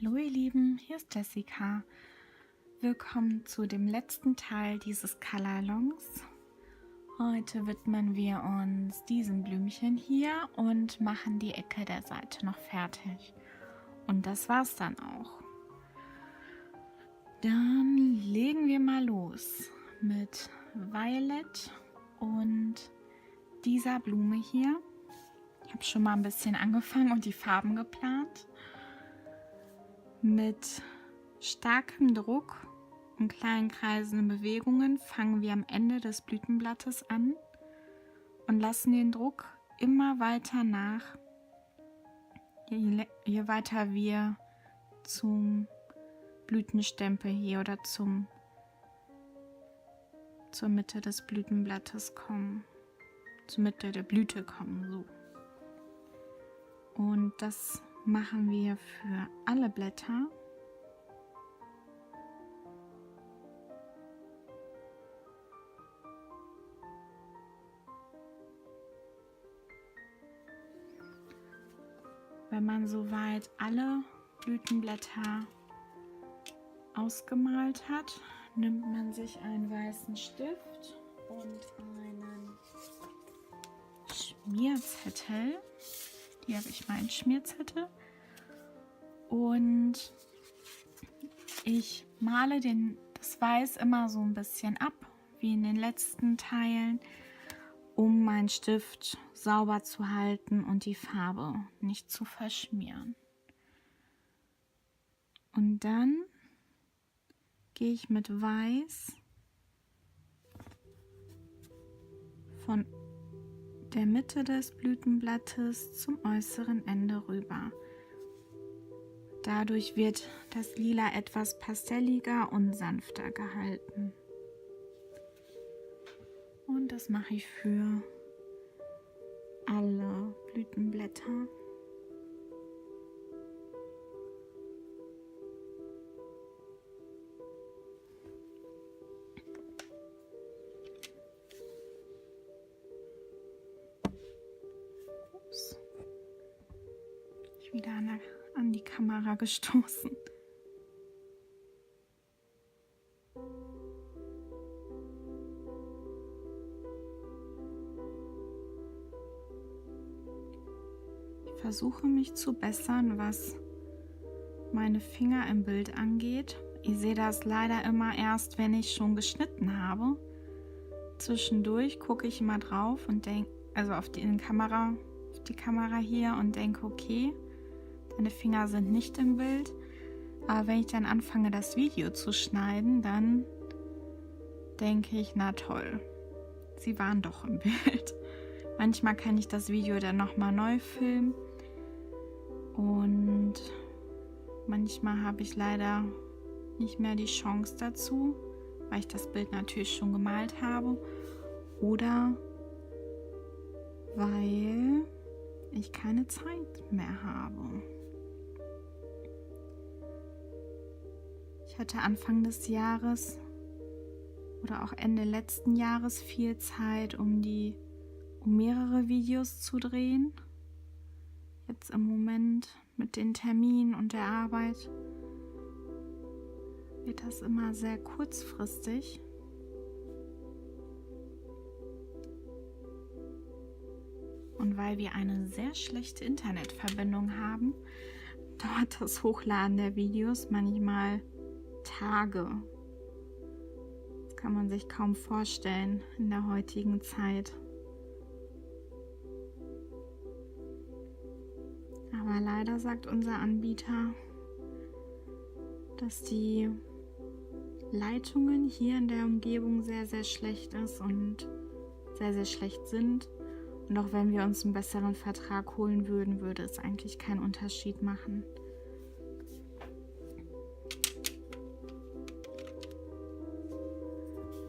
Hallo ihr Lieben, hier ist Jessica. Willkommen zu dem letzten Teil dieses Coloralongs. Heute widmen wir uns diesem Blümchen hier und machen die Ecke der Seite noch fertig. Und das war's dann auch. Dann legen wir mal los mit Violet und dieser Blume hier. Ich habe schon mal ein bisschen angefangen und die Farben geplant. Mit starkem Druck und kleinen kreisenden Bewegungen fangen wir am Ende des Blütenblattes an und lassen den Druck immer weiter nach, je weiter wir zum Blütenstempel hier oder zur Mitte des Blütenblattes kommen, zur Mitte der Blüte kommen, so. Und das machen wir für alle Blätter. Wenn man soweit alle Blütenblätter ausgemalt hat, nimmt man sich einen weißen Stift und einen Schmierzettel. Hier habe ich meinen Schmierzettel. Und ich male das Weiß immer so ein bisschen ab, wie in den letzten Teilen, um meinen Stift sauber zu halten und die Farbe nicht zu verschmieren. Und dann gehe ich mit Weiß von der Mitte des Blütenblattes zum äußeren Ende rüber. Dadurch wird das Lila etwas pastelliger und sanfter gehalten. Und das mache ich für alle Blütenblätter. Ups. Ich wieder an die Kamera gestoßen. Ich versuche mich zu bessern, was meine Finger im Bild angeht. Ich sehe das leider immer erst, wenn ich schon geschnitten habe. Zwischendurch gucke ich immer drauf und denke, also auf die Kamera hier und denke, okay, deine Finger sind nicht im Bild. Aber wenn ich dann anfange, das Video zu schneiden, dann denke ich, na toll, sie waren doch im Bild. Manchmal kann ich das Video dann nochmal neu filmen und manchmal habe ich leider nicht mehr die Chance dazu, weil ich das Bild natürlich schon gemalt habe oder weil ich keine Zeit mehr habe. Ich hatte Anfang des Jahres oder auch Ende letzten Jahres viel Zeit, um mehrere Videos zu drehen. Jetzt im Moment mit den Terminen und der Arbeit wird das immer sehr kurzfristig. Und weil wir eine sehr schlechte Internetverbindung haben, dauert das Hochladen der Videos manchmal Tage. Das kann man sich kaum vorstellen in der heutigen Zeit. Aber leider sagt unser Anbieter, dass die Leitungen hier in der Umgebung sehr, sehr schlecht ist und sehr, sehr schlecht sind. Und auch wenn wir uns einen besseren Vertrag holen würden, würde es eigentlich keinen Unterschied machen.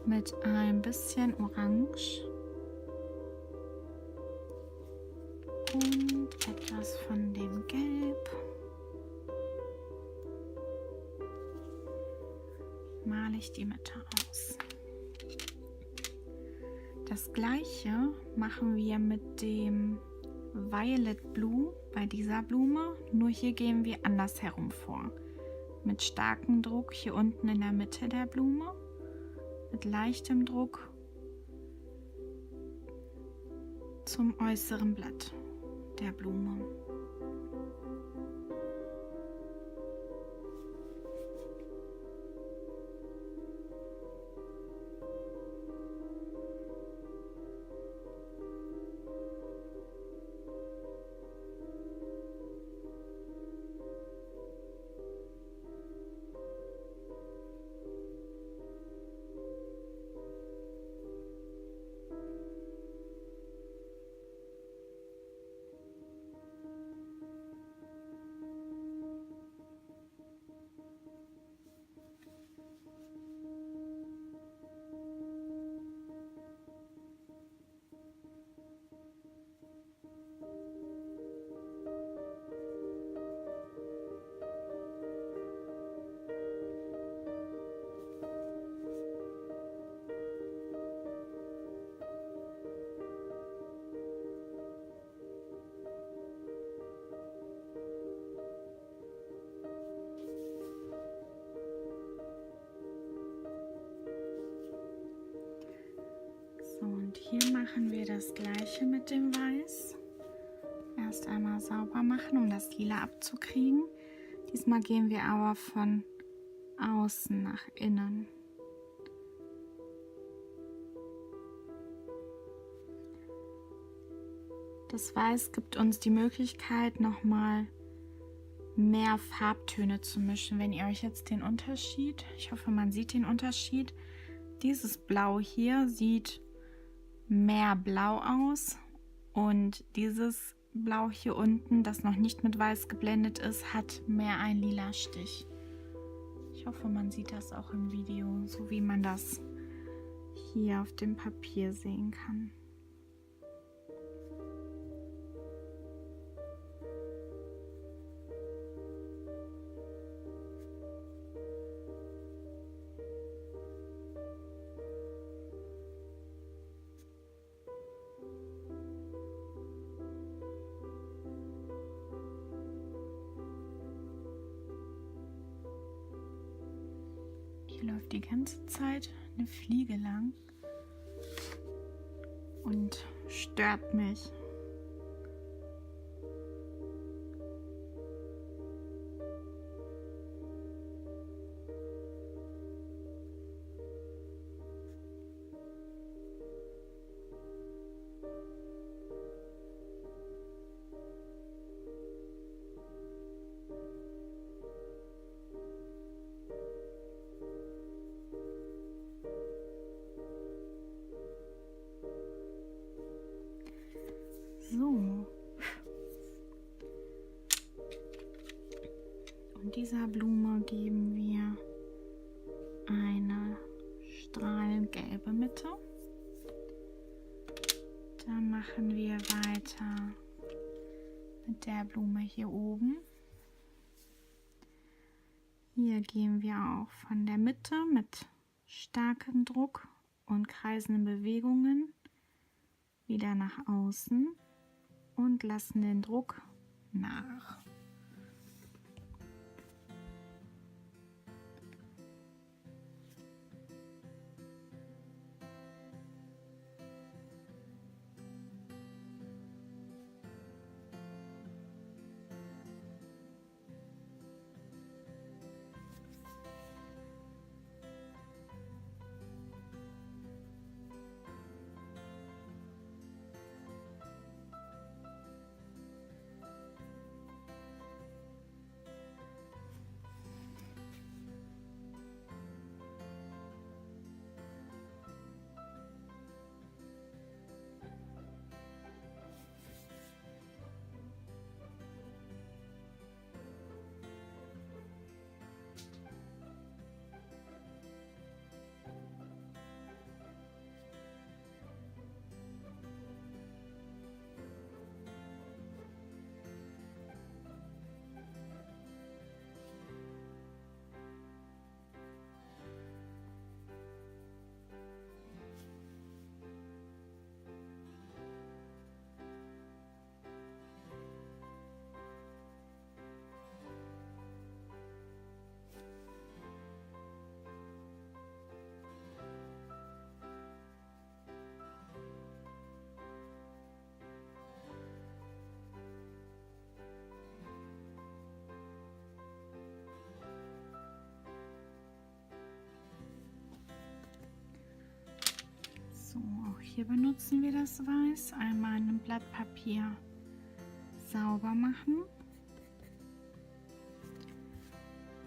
Mit ein bisschen Orange und etwas von dem Gelb male ich die Mitte aus. Das gleiche machen wir mit dem Violet Blue bei dieser Blume, nur hier gehen wir anders herum vor. Mit starkem Druck hier unten in der Mitte der Blume, mit leichtem Druck zum äußeren Blatt der Blume. So, und hier machen wir das gleiche mit dem Weiß. Erst einmal sauber machen, um das Lila abzukriegen. Diesmal gehen wir aber von außen nach innen. Das Weiß gibt uns die Möglichkeit, nochmal mehr Farbtöne zu mischen. Wenn ihr euch jetzt den Unterschied, ich hoffe, man sieht den Unterschied, dieses Blau hier sieht mehr blau aus und dieses Blau hier unten, das noch nicht mit Weiß geblendet ist, hat mehr einen lila Stich. Ich hoffe, man sieht das auch im Video, so wie man das hier auf dem Papier sehen kann. Hier läuft die ganze Zeit eine Fliege lang und stört mich. So. Und dieser Blume geben wir eine strahlend gelbe Mitte. Dann machen wir weiter mit der Blume hier oben. Hier gehen wir auch von der Mitte mit starkem Druck und kreisenden Bewegungen wieder nach außen und lassen den Druck nach. Hier benutzen wir das Weiß. Einmal ein Blatt Papier sauber machen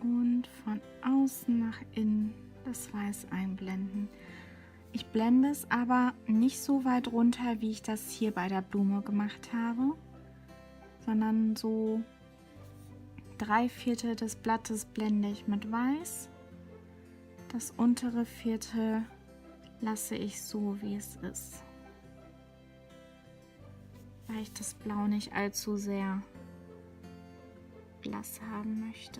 und von außen nach innen das Weiß einblenden. Ich blende es aber nicht so weit runter, wie ich das hier bei der Blume gemacht habe, sondern so 3/4 des Blattes blende ich mit Weiß. Das untere Viertel lasse ich so, wie es ist, weil ich das Blau nicht allzu sehr blass haben möchte.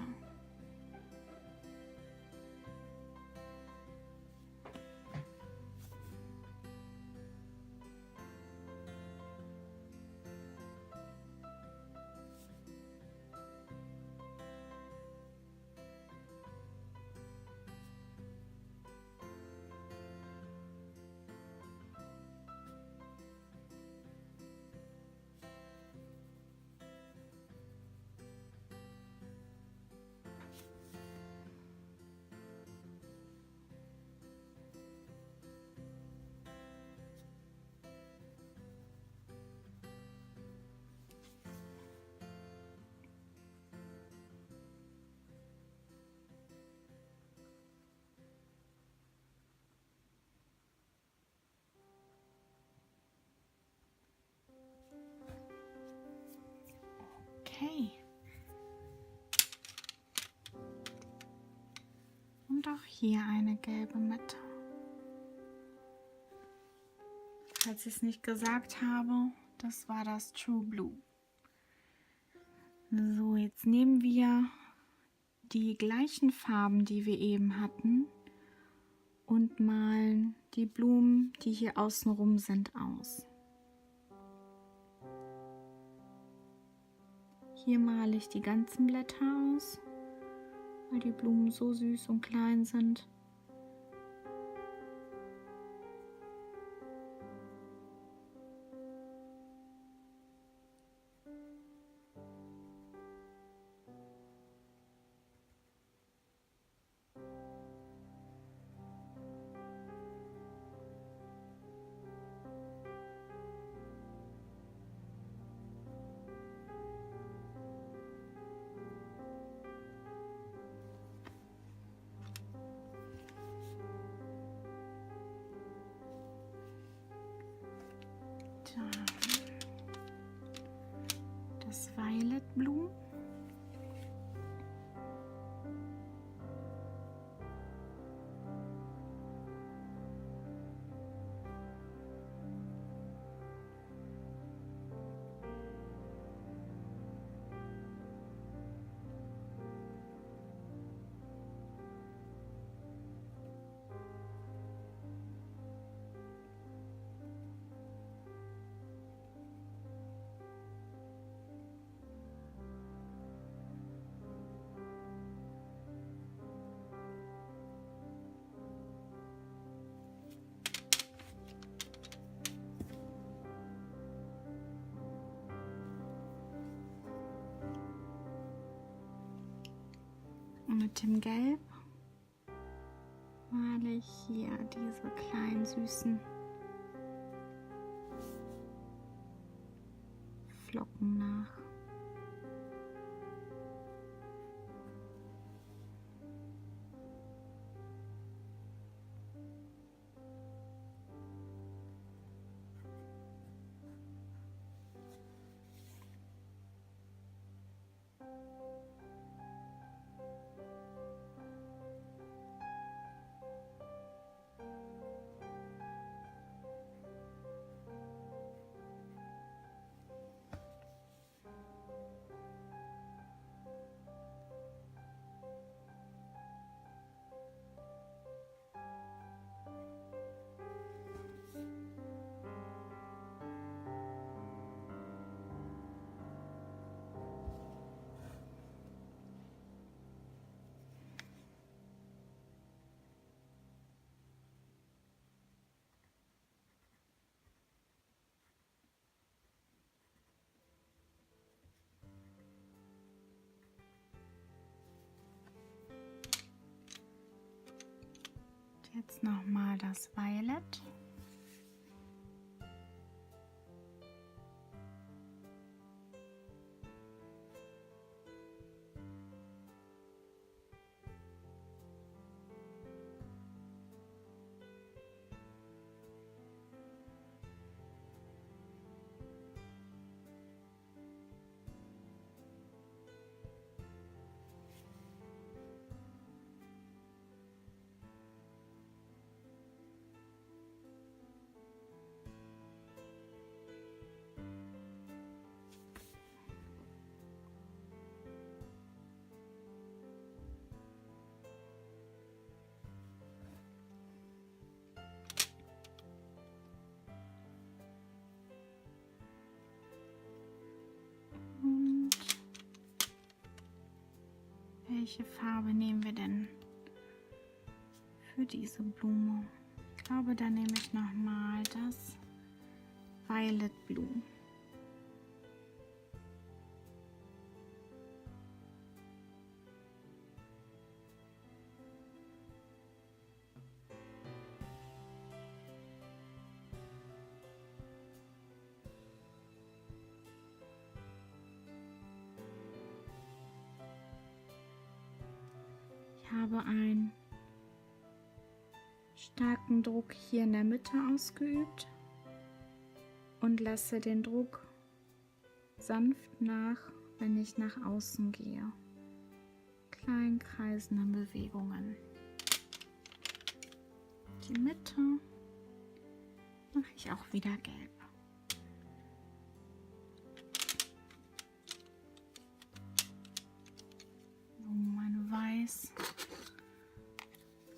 Okay. Und auch hier eine gelbe Mitte. Falls ich es nicht gesagt habe, das war das True Blue. So, jetzt nehmen wir die gleichen Farben, die wir eben hatten, und malen die Blumen, die hier außenrum sind, aus. Hier male ich die ganzen Blätter aus, weil die Blumen so süß und klein sind. Das Violet Blue. Und mit dem Gelb male ich hier diese kleinen süßen Flocken nach. Jetzt nochmal das Violet. Welche Farbe nehmen wir denn für diese Blume? Ich glaube, da nehme ich nochmal das Violet Blue. Ich habe einen starken Druck hier in der Mitte ausgeübt und lasse den Druck sanft nach, wenn ich nach außen gehe. Klein kreisende Bewegungen. Die Mitte mache ich auch wieder gelb. So, meine Weiß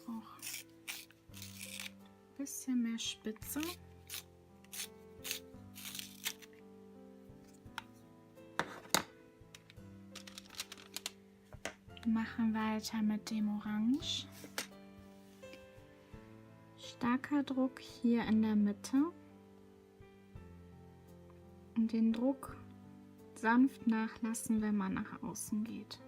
braucht ein bisschen mehr Spitze. Wir machen weiter mit dem Orange. Starker Druck hier in der Mitte und den Druck sanft nachlassen, wenn man nach außen geht.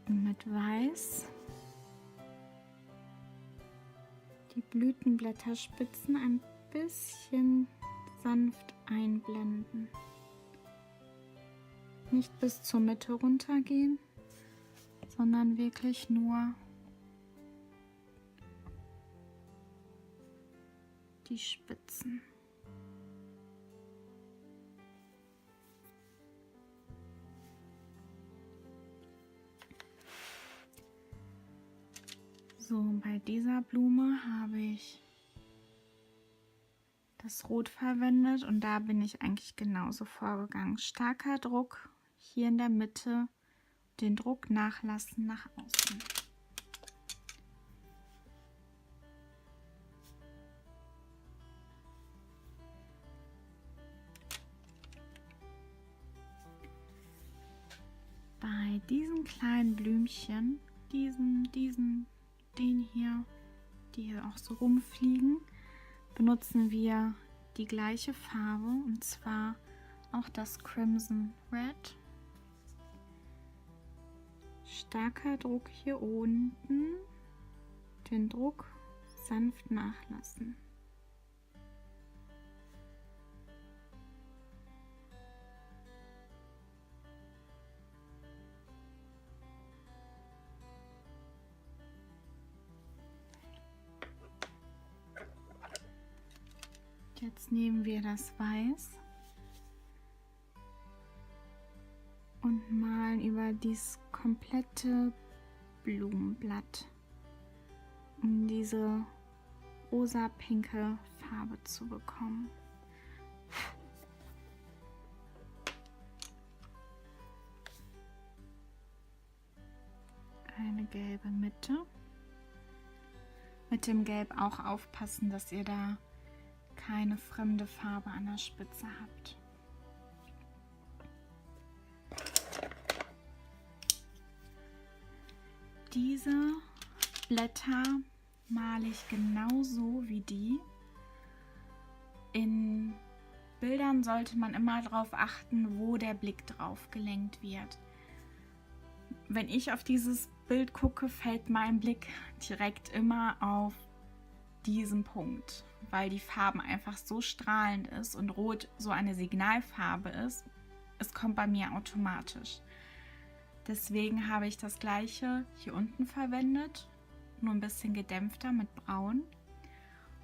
Und mit Weiß die Blütenblätterspitzen ein bisschen sanft einblenden. Nicht bis zur Mitte runtergehen, sondern wirklich nur die Spitzen. So, bei dieser Blume habe ich das Rot verwendet und da bin ich eigentlich genauso vorgegangen. Starker Druck hier in der Mitte, den Druck nachlassen nach außen. Bei diesen kleinen Blümchen, den hier, die hier auch so rumfliegen, benutzen wir die gleiche Farbe und zwar auch das Crimson Red. Starker Druck hier unten, den Druck sanft nachlassen. Jetzt nehmen wir das Weiß und malen über dieses komplette Blumenblatt, um diese rosa-pinke Farbe zu bekommen. Eine gelbe Mitte. Mit dem Gelb auch aufpassen, dass ihr da keine fremde Farbe an der Spitze habt. Diese Blätter male ich genauso wie die. In Bildern sollte man immer darauf achten, wo der Blick drauf gelenkt wird. Wenn ich auf dieses Bild gucke, fällt mein Blick direkt immer auf diesen Punkt, weil die Farben einfach so strahlend ist und Rot so eine Signalfarbe ist. Es kommt bei mir automatisch. Deswegen habe ich das gleiche hier unten verwendet, nur ein bisschen gedämpfter mit Braun.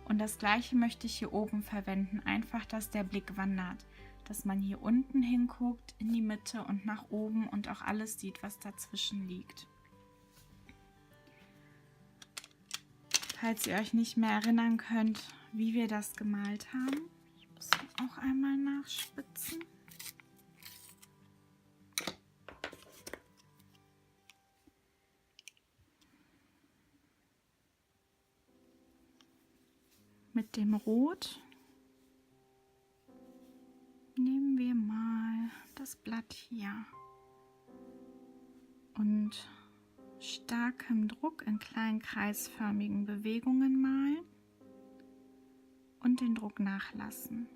Und das gleiche möchte ich hier oben verwenden, einfach, dass der Blick wandert. Dass man hier unten hinguckt, in die Mitte und nach oben und auch alles sieht, was dazwischen liegt. Falls ihr euch nicht mehr erinnern könnt, wie wir das gemalt haben, ich So, auch einmal nachspitzen. Mit dem Rot nehmen wir mal das Blatt hier und starkem Druck in kleinen kreisförmigen Bewegungen malen und den Druck nachlassen.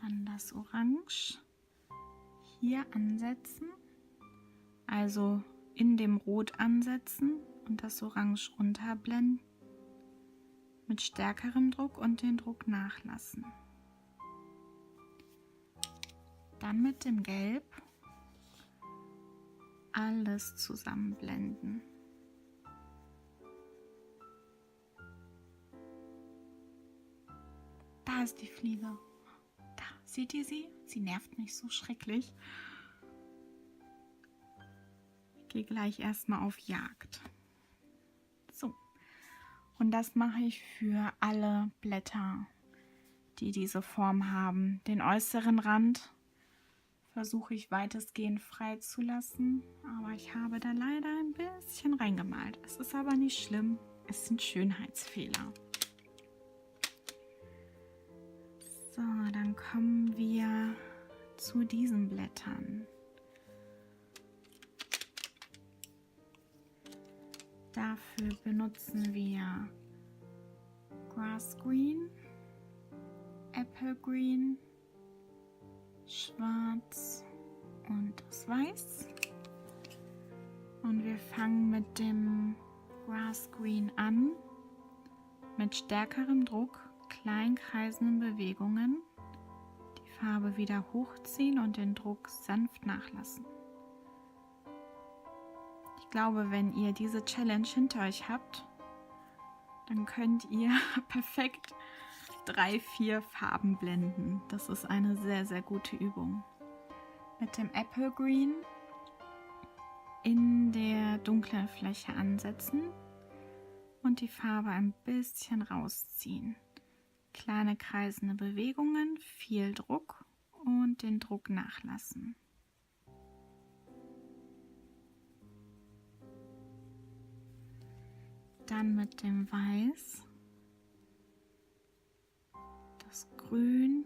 Dann das Orange hier ansetzen, also in dem Rot ansetzen und das Orange runterblenden mit stärkerem Druck und den Druck nachlassen. Dann mit dem Gelb alles zusammenblenden. Da ist die Fliege. Da, seht ihr sie? Sie nervt mich so schrecklich. Ich gehe gleich erstmal auf Jagd. So, und das mache ich für alle Blätter, die diese Form haben. Den äußeren Rand versuche ich weitestgehend frei zu lassen, aber ich habe da leider ein bisschen reingemalt. Es ist aber nicht schlimm, es sind Schönheitsfehler. So, dann kommen wir zu diesen Blättern. Dafür benutzen wir Grass Green, Apple Green, Schwarz und das Weiß. Und wir fangen mit dem Grass Green an, mit stärkerem Druck, klein kreisenden Bewegungen, die Farbe wieder hochziehen und den Druck sanft nachlassen. Ich glaube, wenn ihr diese Challenge hinter euch habt, dann könnt ihr perfekt 3-4 Farben blenden. Das ist eine sehr, sehr gute Übung. Mit dem Apple Green in der dunklen Fläche ansetzen und die Farbe ein bisschen rausziehen. Kleine kreisende Bewegungen, viel Druck und den Druck nachlassen. Dann mit dem Weiß das Grün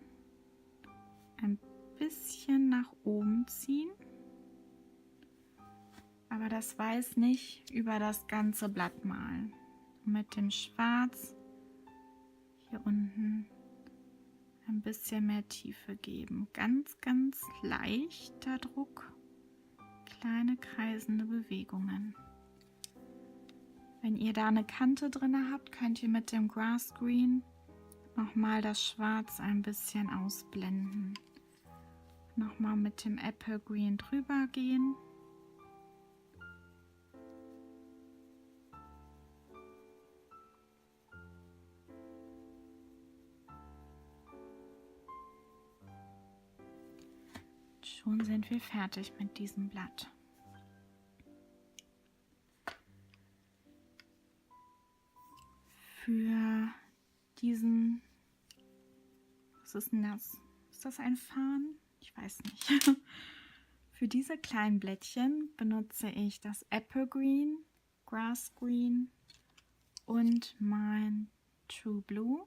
ein bisschen nach oben ziehen, aber das Weiß nicht über das ganze Blatt malen. Mit dem Schwarz hier unten ein bisschen mehr Tiefe geben. Ganz, ganz leichter Druck, kleine kreisende Bewegungen. Wenn ihr da eine Kante drin habt, könnt ihr mit dem Grass Green nochmal das Schwarz ein bisschen ausblenden. Nochmal mit dem Apple Green drüber gehen. Schon sind wir fertig mit diesem Blatt. Für diesen, was ist denn das? Ist das ein Farn? Ich weiß nicht. Für diese kleinen Blättchen benutze ich das Apple Green, Grass Green und mein True Blue.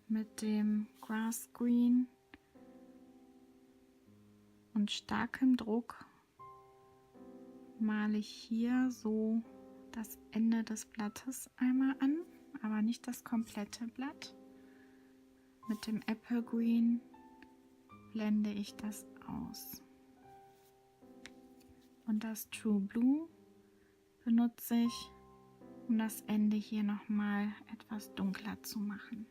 Mit dem Grass Green und starkem Druck male ich hier so das Ende des Blattes einmal an, aber nicht das komplette Blatt. Mit dem Apple Green blende ich das aus. Und das True Blue benutze ich, um das Ende hier nochmal etwas dunkler zu machen.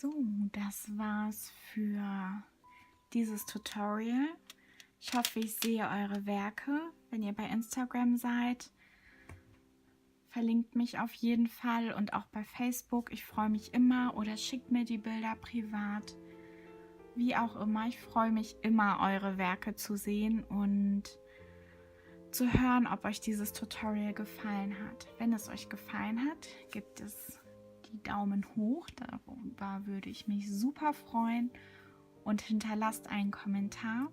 So, das war's für dieses Tutorial. Ich hoffe, ich sehe eure Werke. Wenn ihr bei Instagram seid, verlinkt mich auf jeden Fall und auch bei Facebook. Ich freue mich immer, oder schickt mir die Bilder privat. Wie auch immer, ich freue mich immer, eure Werke zu sehen und zu hören, ob euch dieses Tutorial gefallen hat. Wenn es euch gefallen hat, gibt es die Daumen hoch. Darüber würde ich mich super freuen. Und hinterlasst einen Kommentar.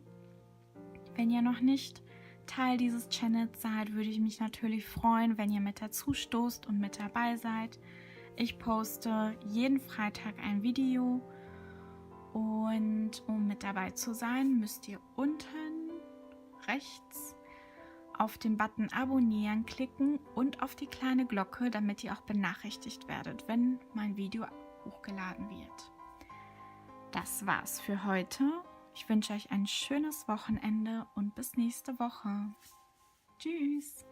Wenn ihr noch nicht Teil dieses Channels seid, würde ich mich natürlich freuen, wenn ihr mit dazu stoßt und mit dabei seid. Ich poste jeden Freitag ein Video und um mit dabei zu sein, müsst ihr unten rechts auf den Button Abonnieren klicken und auf die kleine Glocke, damit ihr auch benachrichtigt werdet, wenn mein Video hochgeladen wird. Das war's für heute. Ich wünsche euch ein schönes Wochenende und bis nächste Woche. Tschüss!